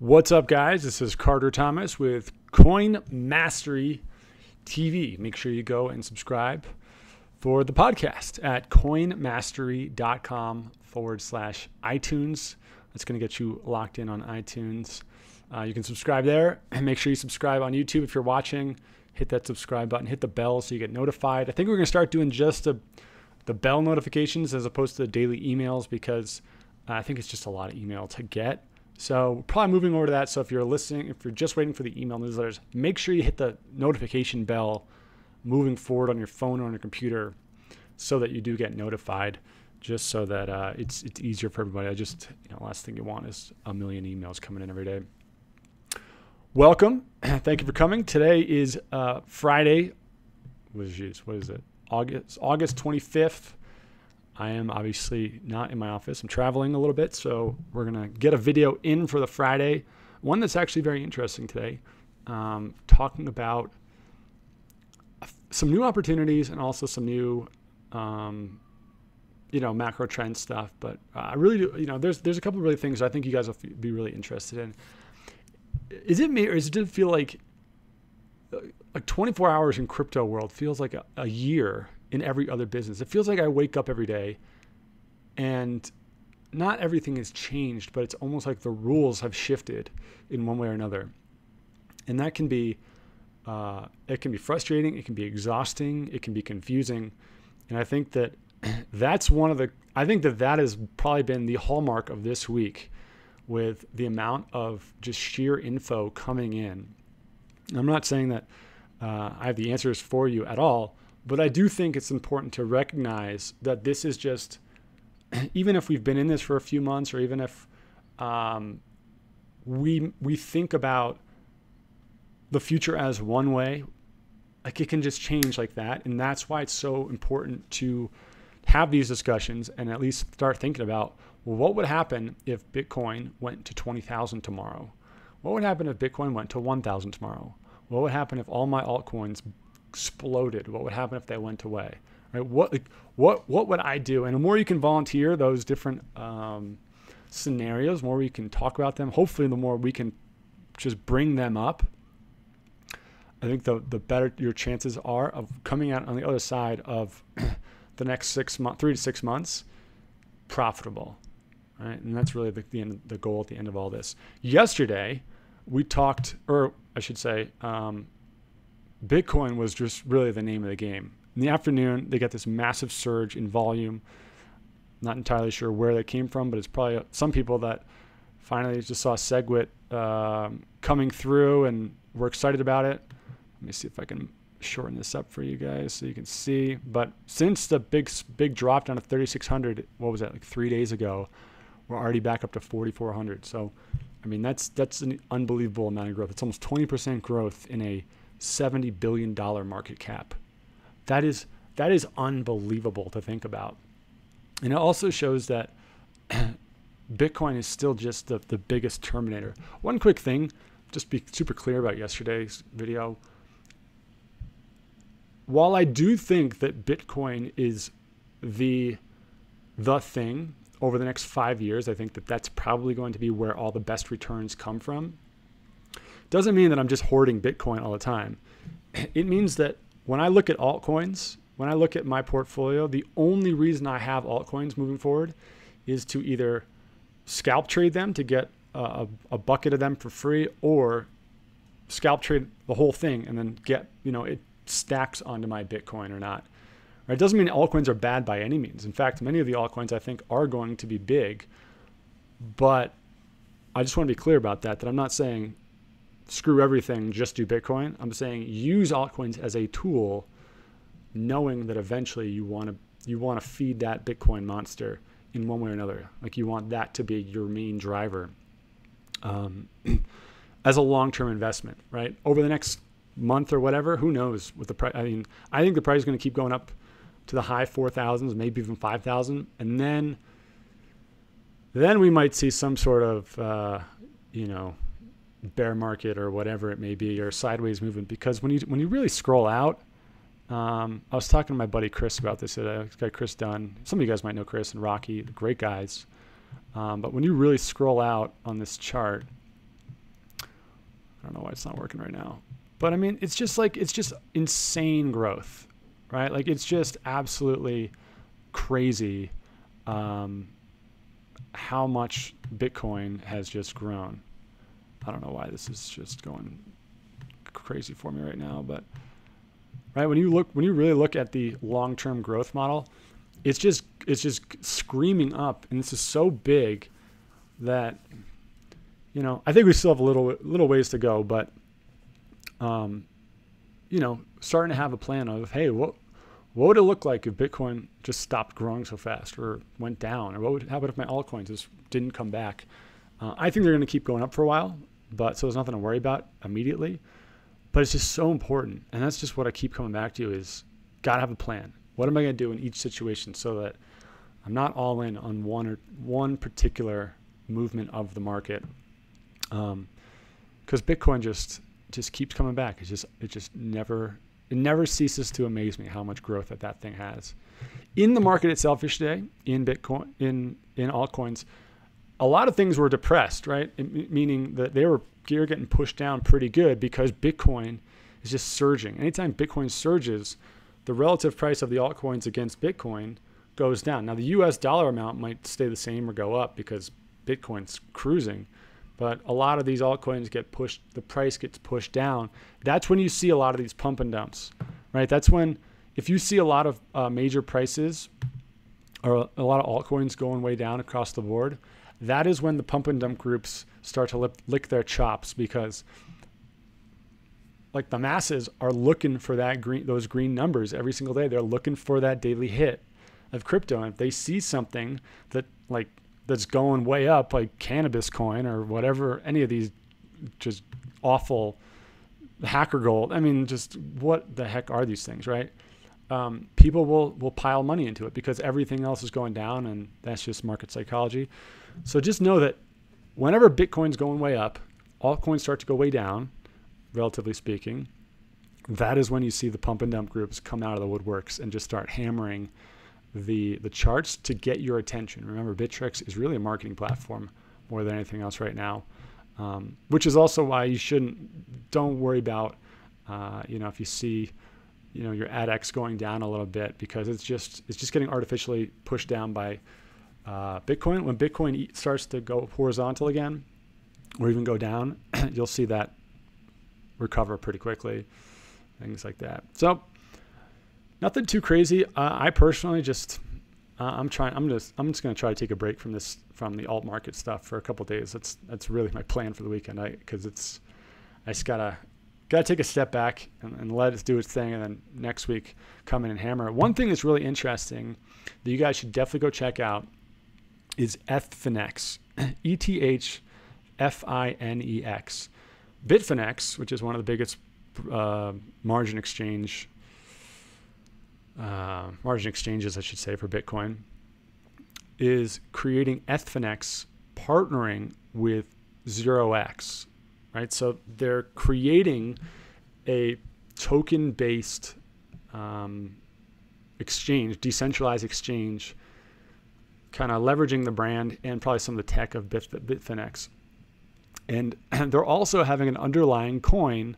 What's up, guys? This is Carter Thomas with Coin Mastery TV. Make sure you go and subscribe for the podcast at coinmastery.com/iTunes. That's going to get you locked in on iTunes. You can subscribe there, and make sure you subscribe on YouTube if you're watching. Hit that subscribe button, hit the bell so you get notified. I think we're going to start doing just the bell notifications as opposed to the daily emails, because I think it's just a lot of email to get. So we're probably moving over to that. So if you're listening, if you're just waiting for the email newsletters, make sure you hit the notification bell moving forward on your phone or on your computer so that you do get notified, just so that it's easier for everybody. Last thing you want is a million emails coming in every day. Welcome. Thank you for coming. Today is Friday. What is it? August 25th. I am obviously not in my office. I'm traveling a little bit, so we're going to get a video in for the Friday. One that's actually very interesting today, talking about some new opportunities and also some new, macro trend stuff. But I really do, there's a couple of really things that I think you guys will be really interested in. Is it me, or does it feel like 24 hours in crypto world feels like a year in every other business? It feels like I wake up every day and not everything has changed, but it's almost like the rules have shifted in one way or another. And that can be, it can be frustrating. It can be exhausting. It can be confusing. And I think that that has probably been the hallmark of this week, with the amount of just sheer info coming in. I'm not saying that I have the answers for you at all, but I do think it's important to recognize that this is just, even if we've been in this for a few months, or even if we think about the future as one way, like it can just change like that. And that's why it's so important to have these discussions and at least start thinking about, well, what would happen if Bitcoin went to 20,000 tomorrow? What would happen if Bitcoin went to 1,000 tomorrow? What would happen if all my altcoins exploded? What would happen if they went away? Right? What would I do? And the more you can volunteer those different scenarios, the more we can talk about them. Hopefully, the more we can just bring them up, I think the better your chances are of coming out on the other side of the next 3 to 6 months profitable. Right? And that's really the goal at the end of all this. Yesterday, we talked, or I should say, Bitcoin was just really the name of the game. In the afternoon, they got this massive surge in volume. Not entirely sure where that came from, but it's probably some people that finally just saw SegWit coming through and were excited about it. Let me see if I can shorten this up for you guys so you can see. But since the big drop down to 3,600, what was that, like 3 days ago, we're already back up to 4,400. So, I mean, that's an unbelievable amount of growth. It's almost 20% growth in a $70 billion market cap. That is unbelievable to think about. And it also shows that Bitcoin is still just the biggest terminator. One quick thing, just be super clear about yesterday's video. While I do think that Bitcoin is the thing over the next 5 years, I think that that's probably going to be where all the best returns come from. Doesn't mean that I'm just hoarding Bitcoin all the time. It means that when I look at altcoins, when I look at my portfolio, the only reason I have altcoins moving forward is to either scalp trade them to get a bucket of them for free, or scalp trade the whole thing and then get, it stacks onto my Bitcoin or not. Right? It doesn't mean altcoins are bad by any means. In fact, many of the altcoins I think are going to be big, but I just want to be clear about that I'm not saying screw everything, just do Bitcoin. I'm saying use altcoins as a tool, knowing that eventually you want to feed that Bitcoin monster in one way or another. Like you want that to be your main driver as a long-term investment, right? Over the next month or whatever, who knows what the price. I mean, I think the price is going to keep going up to the high 4,000s, maybe even 5,000, and then we might see some sort of bear market or whatever it may be, or sideways movement. Because when you really scroll out, I was talking to my buddy Chris about this today. This guy Chris Dunn. Some of you guys might know Chris and Rocky, great guys. But when you really scroll out on this chart, I don't know why it's not working right now. But I mean, it's just insane growth, right? Like it's just absolutely crazy how much Bitcoin has just grown. I don't know why this is just going crazy for me right now, but right, when you really look at the long-term growth model, it's just screaming up, and this is so big that, you know, I think we still have a little ways to go, but you know, starting to have a plan of, hey, what would it look like if Bitcoin just stopped growing so fast or went down, or what would happen if my altcoins just didn't come back? I think they're going to keep going up for a while, but so there's nothing to worry about immediately. But it's just so important, and that's just what I keep coming back to is gotta have a plan. What am I going to do in each situation so that I'm not all in on one particular movement of the market? Because Bitcoin just keeps coming back. It never ceases to amaze me how much growth that thing has. In the market itself yesterday, in Bitcoin, in altcoins, a lot of things were depressed, right? Meaning that they were getting pushed down pretty good because Bitcoin is just surging. Anytime Bitcoin surges, the relative price of the altcoins against Bitcoin goes down. Now, the US dollar amount might stay the same or go up because Bitcoin's cruising, but a lot of these altcoins the price gets pushed down. That's when you see a lot of these pump and dumps, right? That's when, if you see a lot of major prices or a lot of altcoins going way down across the board, that is when the pump and dump groups start to lick their chops, because like the masses are looking for those green numbers every single day. They're looking for that daily hit of crypto. And if they see something that's going way up, like cannabis coin or whatever, any of these just awful hacker gold. I mean, just what the heck are these things, right? People will pile money into it because everything else is going down, and that's just market psychology. So just know that whenever Bitcoin's going way up, altcoins start to go way down, relatively speaking. That is when you see the pump and dump groups come out of the woodworks and just start hammering the charts to get your attention. Remember, Bittrex is really a marketing platform more than anything else right now, which is also why you don't worry about, if you see, your ADX going down a little bit, because it's just getting artificially pushed down by Bitcoin. When Bitcoin starts to go horizontal again, or even go down, you'll see that recover pretty quickly, things like that. So nothing too crazy. I personally I'm just going to try to take a break from the alt market stuff for a couple of days. That's really my plan for the weekend, because I just gotta take a step back and let it do its thing, and then next week come in and hammer it. One thing that's really interesting that you guys should definitely go check out is Ethfinex, ETHFINEX. Bitfinex, which is one of the biggest margin exchanges, I should say, for Bitcoin, is creating Ethfinex, partnering with 0x, right? So they're creating a token-based exchange, decentralized exchange, kind of leveraging the brand and probably some of the tech of Bitfinex. And they're also having an underlying coin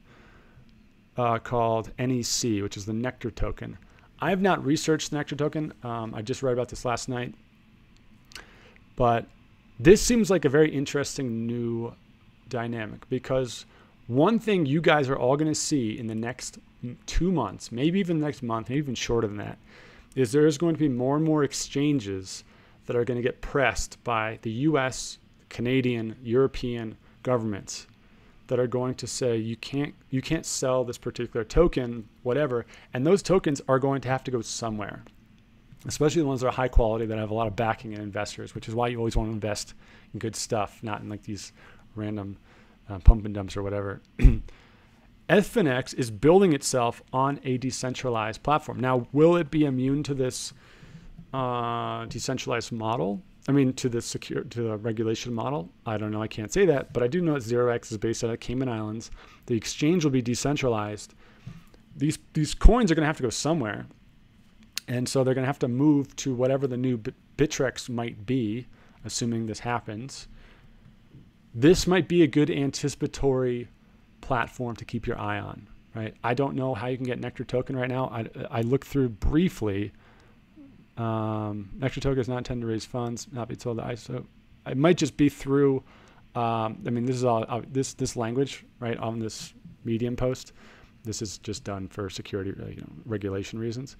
called NEC, which is the Nectar token. I have not researched the Nectar token. I just read about this last night. But this seems like a very interesting new dynamic, because one thing you guys are all going to see in the next 2 months, maybe even the next month, maybe even shorter than that, is there is going to be more and more exchanges that are going to get pressed by the US, Canadian, European governments that are going to say you can't sell this particular token, whatever, and those tokens are going to have to go somewhere, especially the ones that are high quality, that have a lot of backing and investors, which is why you always want to invest in good stuff, not in like these random pump and dumps or whatever. Ethfinex is building itself on a decentralized platform. Now, will it be immune to this decentralized model? I mean, to the regulation model? I don't know. I can't say that, but I do know that 0x is based out of Cayman Islands. The exchange will be decentralized. These coins are going to have to go somewhere, and so they're going to have to move to whatever the new Bittrex might be, assuming this happens. This might be a good anticipatory platform to keep your eye on, right? I don't know how you can get Nectar token right now. I looked through briefly. Nectar token is not intended to raise funds, not be sold to ISO. It might just be through, this is all this language, right, on this Medium post. This is just done for security, regulation reasons.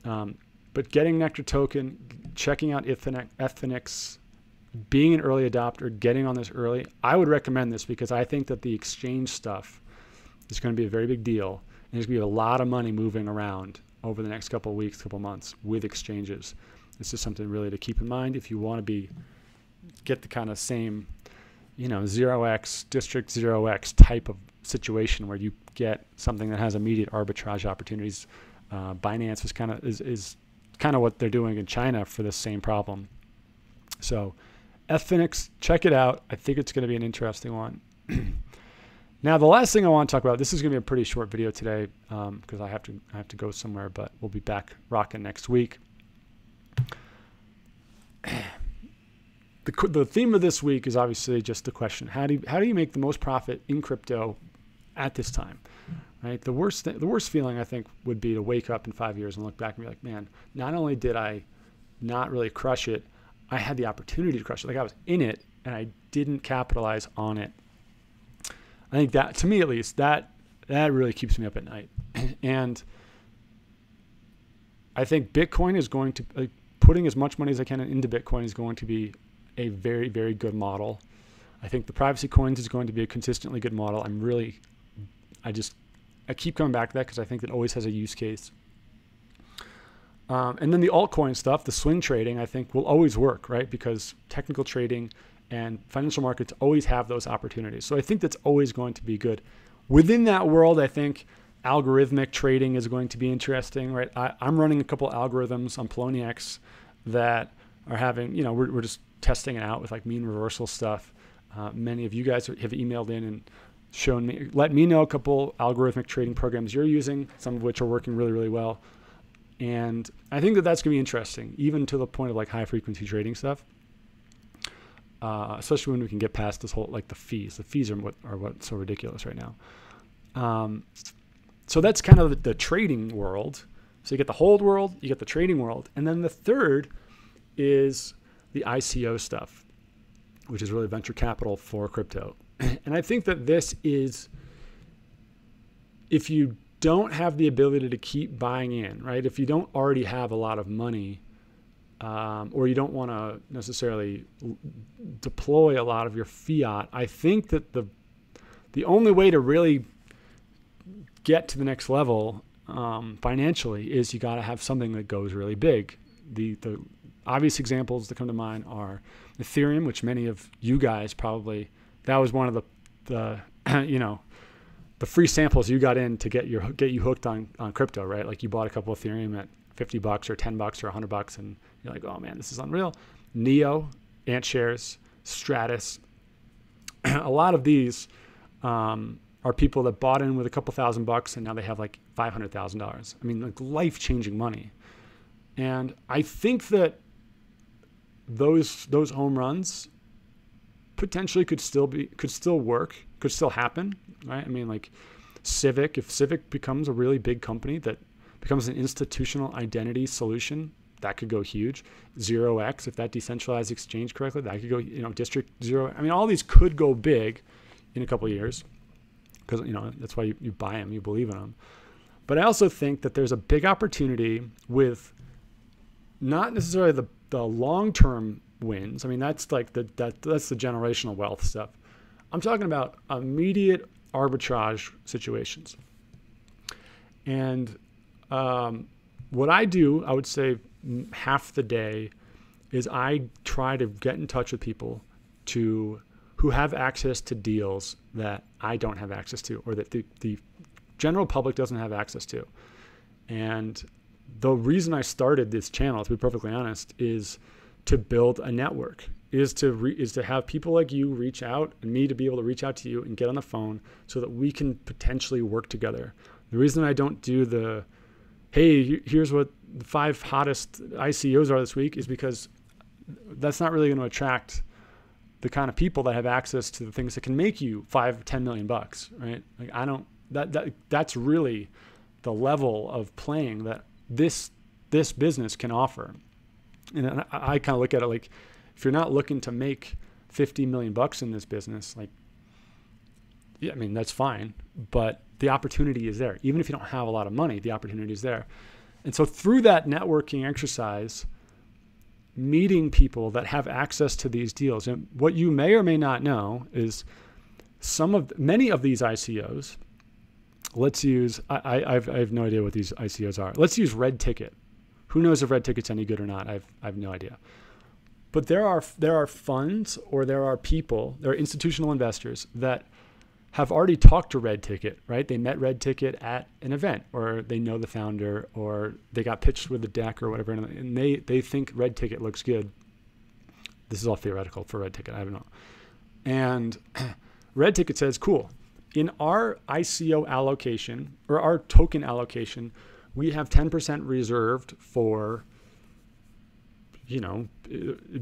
But getting Nectar token, checking out Ethfinex, being an early adopter, getting on this early, I would recommend this because I think that the exchange stuff is going to be a very big deal. And there's going to be a lot of money moving around over the next couple of weeks, couple of months with exchanges. This is something really to keep in mind if you want to get the kind of same, 0x, district 0x type of situation where you get something that has immediate arbitrage opportunities. Binance is kind of what they're doing in China for the same problem. So Ethfinex, check it out. I think it's going to be an interesting one. Now, the last thing I want to talk about, this is going to be a pretty short video today because I have to go somewhere, but we'll be back rocking next week. The theme of this week is obviously just the question: how do you make the most profit in crypto at this time? Right? The worst feeling I think would be to wake up in 5 years and look back and be like, man, not only did I not really crush it, I had the opportunity to crush it. Like I was in it and I didn't capitalize on it. I think that, to me at least, that really keeps me up at night. And I think Bitcoin is going to, putting as much money as I can into Bitcoin is going to be a very, very good model. I think the privacy coins is going to be a consistently good model. I keep coming back to that because I think it always has a use case. And then the altcoin stuff, the swing trading, I think will always work, right? Because technical trading and financial markets always have those opportunities. So I think that's always going to be good. Within that world, I think algorithmic trading is going to be interesting, right? I'm running a couple algorithms on Poloniex that are having, we're just testing it out with like mean reversal stuff. Many of you guys have emailed in and let me know a couple algorithmic trading programs you're using, some of which are working really, really well. And I think that's going to be interesting, even to the point of like high frequency trading stuff. Especially when we can get past this whole, like the fees. The fees are what's so ridiculous right now. So that's kind of the trading world. So you get the hold world, you get the trading world. And then the third is the ICO stuff, which is really venture capital for crypto. And I think that this is, if you don't have the ability to keep buying in, right? If you don't already have a lot of money, or you don't want to necessarily deploy a lot of your fiat, I think that the only way to really get to the next level financially is you got to have something that goes really big. The obvious examples that come to mind are Ethereum, which many of you guys probably, that was one of the the free samples you got in to get you hooked on crypto, right? Like you bought a couple of Ethereum at $50 or $10 or $100 and you're like, oh man, this is unreal. Neo, AntShares, Stratus, a lot of these are people that bought in with a couple $1,000 and now they have like $500,000. I mean, like life-changing money. And I think that those home runs potentially could still work, could still happen, right? I mean, like Civic, if Civic becomes a really big company that becomes an institutional identity solution, that could go huge. 0x, if that decentralized exchange correctly, that could go, District 0. I mean, all these could go big in a couple of years because, that's why you buy them, you believe in them. But I also think that there's a big opportunity with not necessarily the long-term wins. I mean, that's like that's the generational wealth stuff. I'm talking about immediate arbitrage situations. And what I do, I would say half the day, is I try to get in touch with people who have access to deals that I don't have access to, or that the general public doesn't have access to. And the reason I started this channel, to be perfectly honest, is to build a network, is to have people like you reach out and me to be able to reach out to you and get on the phone so that we can potentially work together. The reason I don't do the, hey, here's what the 5 hottest ICOs are this week is because that's not really going to attract the kind of people that have access to the things that can make you $5-10 million bucks, right? Like I don't, that's really the level of playing that this business can offer. And I kind of look at it like, if you're not looking to make 50 million bucks in this business, like, yeah, I mean, that's fine, but the opportunity is there. Even if you don't have a lot of money, the opportunity is there. And so through that networking exercise, meeting people that have access to these deals, and what you may or may not know is many of these ICOs, let's use, I have no idea what these ICOs are. Let's use Red Ticket. Who knows if Red Ticket's any good or not? I have no idea. But there are funds, or there are people, there are institutional investors that have already talked to Red Ticket, right? They met Red Ticket at an event, or they know the founder, or they got pitched with a deck or whatever, and they think Red Ticket looks good. This is all theoretical for Red Ticket, I don't know. And Red Ticket says, cool, in our ICO allocation, or our token allocation, we have 10% reserved for,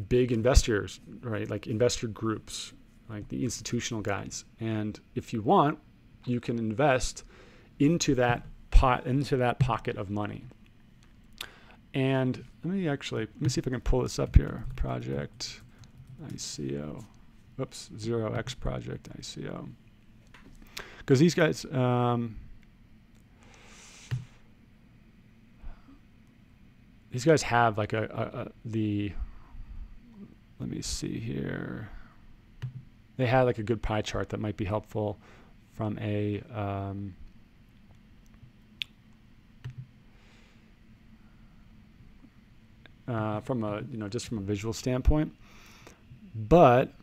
big investors, right? Like investor groups, like the institutional guys. And if you want, you can invest into that pocket of money. And let me see if I can pull this up here. Project ICO. Oops, 0x Project ICO. Because these guys, have like let me see here. They had like a good pie chart that might be helpful from a just from a visual standpoint. But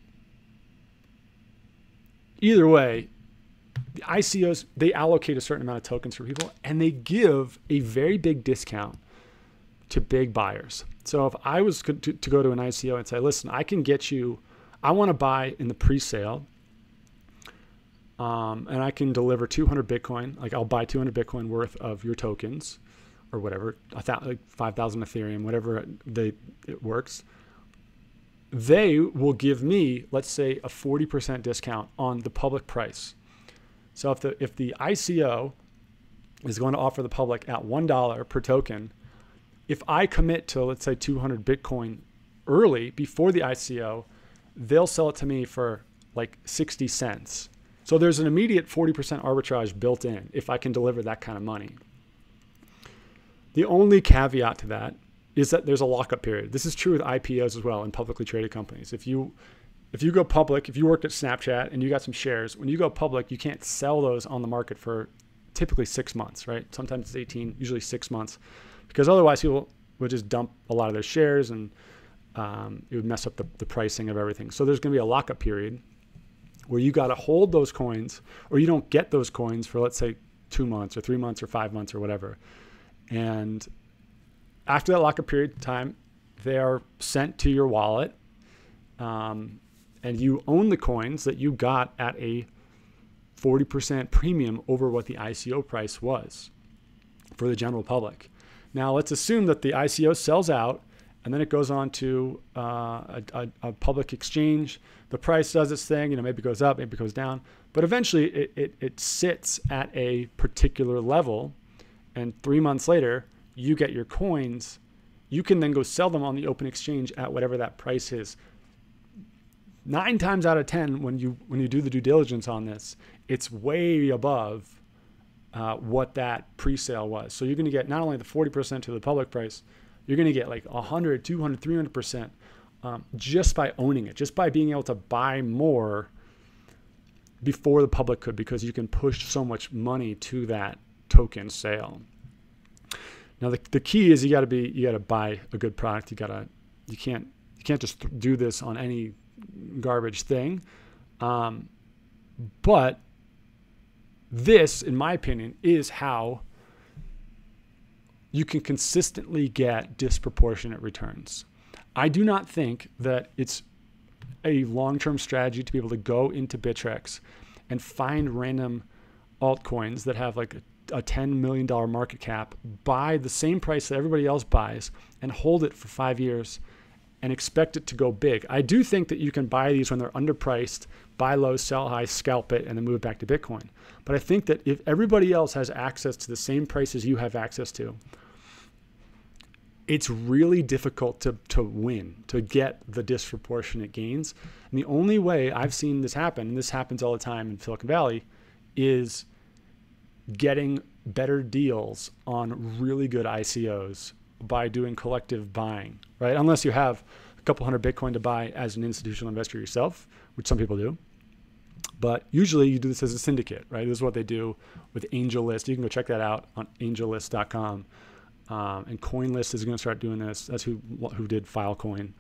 either way, the ICOs, they allocate a certain amount of tokens for people, and they give a very big discount to big buyers. So if I was to go to an ICO and say, listen, I can get you, I want to buy in the pre-sale, and I can deliver 200 Bitcoin. Like I'll buy 200 Bitcoin worth of your tokens, or whatever, like 5,000 Ethereum, whatever it works. They will give me, let's say, a 40% discount on the public price. So if the ICO is going to offer the public at $1 per token, if I commit to, let's say, 200 Bitcoin early before the ICO, they'll sell it to me for like 60 cents. So there's an immediate 40% arbitrage built in if I can deliver that kind of money. The only caveat to that is that there's a lockup period. This is true with IPOs as well in publicly traded companies. If you go public, if you worked at Snapchat and you got some shares, when you go public, you can't sell those on the market for typically 6 months, right? Sometimes it's 18, usually 6 months. Because otherwise people would just dump a lot of their shares, and it would mess up the pricing of everything. So there's going to be a lockup period where you got to hold those coins, or you don't get those coins for, let's say, 2 months or 3 months or 5 months or whatever. And after that lockup period of time, they are sent to your wallet, and you own the coins that you got at a 40% premium over what the ICO price was for the general public. Now, let's assume that the ICO sells out, and then it goes on to a public exchange. The price does its thing, maybe it goes up, maybe it goes down, but eventually it sits at a particular level, and 3 months later, you get your coins. You can then go sell them on the open exchange at whatever that price is. 9 times out of 10, when you do the due diligence on this, it's way above what that pre-sale was. So you're going to get not only the 40% to the public price, you're going to get like 100, 200, 300% just by owning it, just by being able to buy more before the public could, because you can push so much money to that token sale. Now the key is you got to buy a good product. You can't just do this on any garbage thing. But this, in my opinion, is how you can consistently get disproportionate returns. I do not think that it's a long-term strategy to be able to go into Bittrex and find random altcoins that have like a $10 million market cap, buy the same price that everybody else buys, and hold it for 5 years, and expect it to go big. I do think that you can buy these when they're underpriced, buy low, sell high, scalp it, and then move it back to Bitcoin. But I think that if everybody else has access to the same prices you have access to, it's really difficult to win, to get the disproportionate gains. And the only way I've seen this happen, and this happens all the time in Silicon Valley, is getting better deals on really good ICOs by doing collective buying, right? Unless you have a couple hundred Bitcoin to buy as an institutional investor yourself, which some people do. But usually you do this as a syndicate, right? This is what they do with AngelList. You can go check that out on angellist.com. And CoinList is going to start doing this. That's who did Filecoin,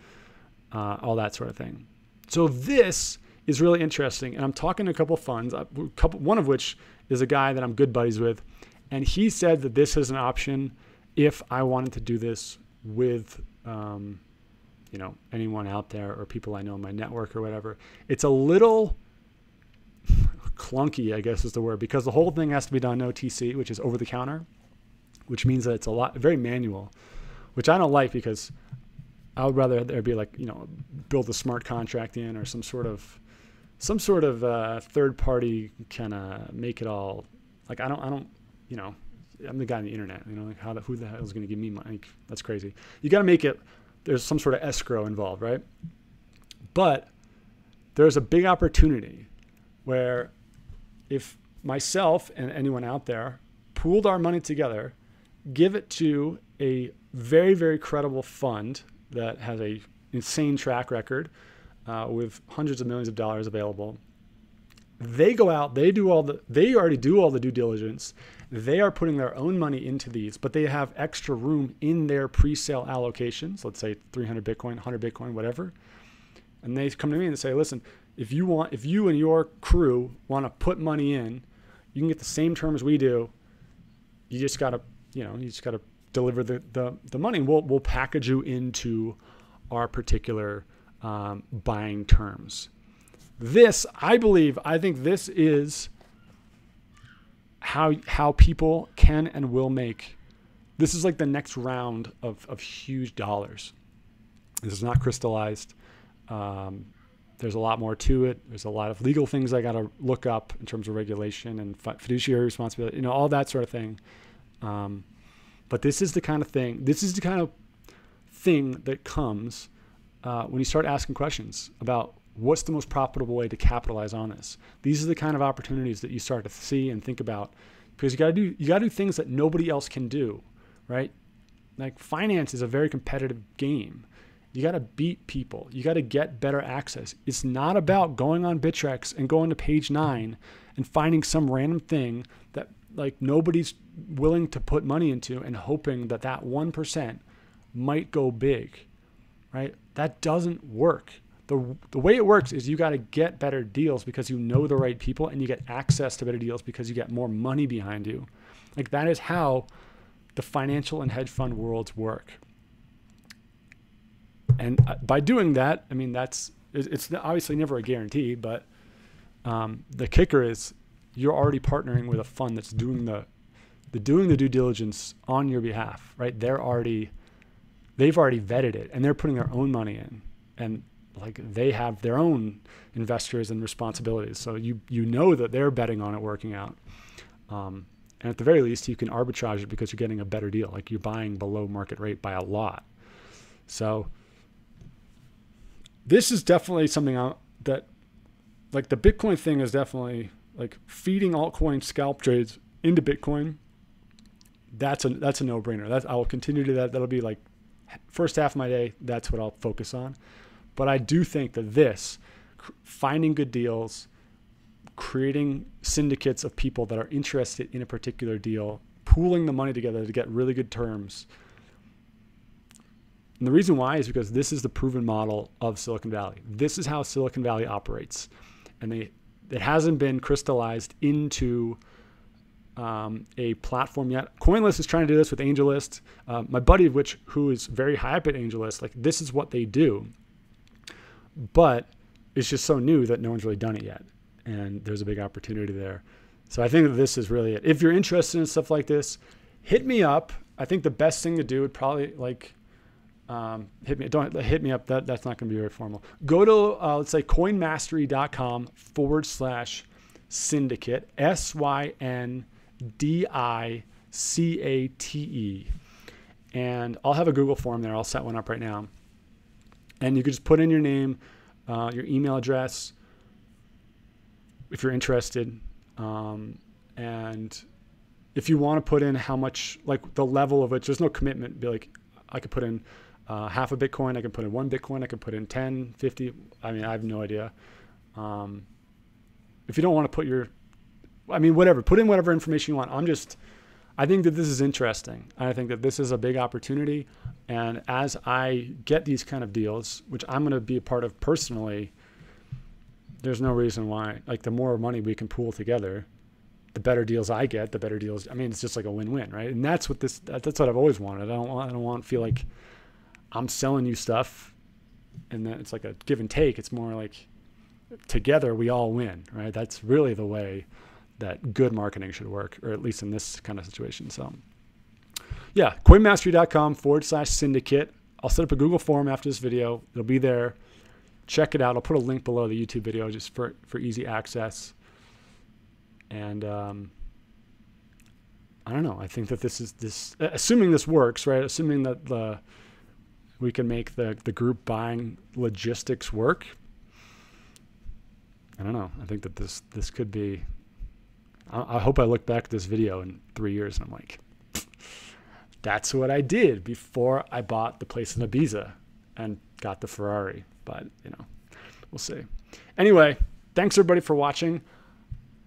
all that sort of thing. So this is really interesting. And I'm talking to a couple of funds, one of which is a guy that I'm good buddies with. And he said that this is an option if I wanted to do this with, anyone out there or people I know in my network or whatever. It's a little clunky, I guess is the word, because the whole thing has to be done OTC, which is over the counter, which means that it's very manual, which I don't like, because I would rather there be build a smart contract in, or some sort of third party kind of make it all like, I don't, I'm the guy on the internet, who the hell is going to give me money? That's crazy. You got to make it, there's some sort of escrow involved, right? But there's a big opportunity where if myself and anyone out there pooled our money together, give it to a very, very credible fund that has a insane track record with hundreds of millions of dollars available. They go out, they already do all the due diligence. They are putting their own money into these, but they have extra room in their pre-sale allocations. Let's say 300 Bitcoin, 100 Bitcoin, whatever. And they come to me and say, listen, if you and your crew want to put money in, you can get the same terms we do. You just got to, deliver the money. We'll package you into our particular buying terms. This, I think this is how people can and will make. This is like the next round of huge dollars. This is not crystallized. There's a lot more to it. There's a lot of legal things I got to look up in terms of regulation and fiduciary responsibility, all that sort of thing. But this is the kind of thing. This is the kind of thing that comes when you start asking questions about what's the most profitable way to capitalize on this. These are the kind of opportunities that you start to see and think about, because you got to do things that nobody else can do, right? Like finance is a very competitive game. You got to beat people. You got to get better access. It's not about going on Bittrex and going to page 9 and finding some random thing that nobody's willing to put money into and hoping that 1% might go big, right? That doesn't work. The way it works is you got to get better deals because you know the right people, and you get access to better deals because you get more money behind you. That is how the financial and hedge fund worlds work. And by doing that, it's obviously never a guarantee, but the kicker is you're already partnering with a fund that's doing the due diligence on your behalf, right? They've already vetted it, and they're putting their own money in, and they have their own investors and responsibilities. So you know that they're betting on it working out. And at the very least, you can arbitrage it because you're getting a better deal. You're buying below market rate by a lot. So this is definitely something that the Bitcoin thing is definitely feeding altcoin scalp trades into Bitcoin. That's a no-brainer. I will continue to that. That'll be first half of my day. That's what I'll focus on. But I do think that finding good deals, creating syndicates of people that are interested in a particular deal, pooling the money together to get really good terms. And the reason why is because this is the proven model of Silicon Valley. This is how Silicon Valley operates. And it hasn't been crystallized into a platform yet. CoinList is trying to do this with AngelList. My buddy, who is very high up at AngelList, this is what they do. But it's just so new that no one's really done it yet. And there's a big opportunity there. So I think that this is really it. If you're interested in stuff like this, hit me up. I think the best thing to do would probably hit me. Don't hit me up. That's not going to be very formal. Go to let's say coinmastery.com/syndicate SYNDICATE, and I'll have a Google form there. I'll set one up right now, and you can just put in your name, your email address, if you're interested, and if you want to put in how much, like the level of it. There's no commitment. Be like, I could put in half a Bitcoin. I can put in 1 Bitcoin. I can put in 10, 50. I mean, I have no idea. If you don't want to put whatever, put in whatever information you want. I think that this is interesting. I think that this is a big opportunity. And as I get these kind of deals, which I'm going to be a part of personally, there's no reason why, like the more money we can pool together, the better deals I get, the better deals. I mean, it's just like a win-win, right? And that's what I've always wanted. I don't want to feel like I'm selling you stuff and then it's like a give and take. It's more like together we all win, right? That's really the way that good marketing should work, or at least in this kind of situation. So yeah, coinmastery.com/syndicate. I'll set up a Google form after this video. It'll be there. Check it out. I'll put a link below the YouTube video just for easy access. And I don't know. I think that this, assuming this works, right? Assuming that we can make the group buying logistics work. I don't know. I think that this could be. I hope I look back at this video in 3 years and I'm like, that's what I did before I bought the place in Ibiza and got the Ferrari. But we'll see. Anyway, thanks everybody for watching.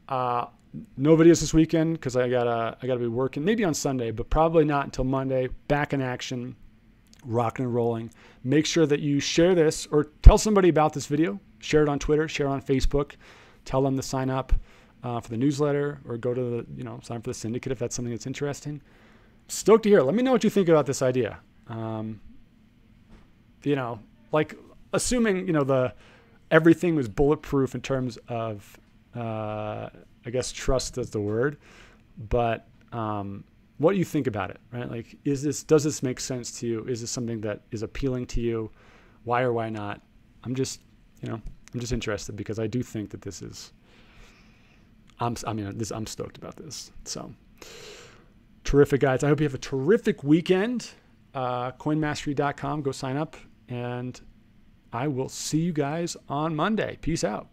No videos this weekend because I gotta be working. Maybe on Sunday, but probably not until Monday. Back in action, rocking and rolling. Make sure that you share this or tell somebody about this video. Share it on Twitter. Share it on Facebook. Tell them to sign up for the newsletter or go to sign up for the syndicate if that's something that's interesting. Stoked to hear. Let me know what you think about this idea. Like assuming everything was bulletproof in terms of I guess trust is the word, but what do you think about it, right? Like, does this make sense to you? Is this something that is appealing to you? Why or why not? I'm just interested because I do think that this is. I'm stoked about this. So terrific, guys. I hope you have a terrific weekend. Coinmastery.com. Go sign up, and I will see you guys on Monday. Peace out.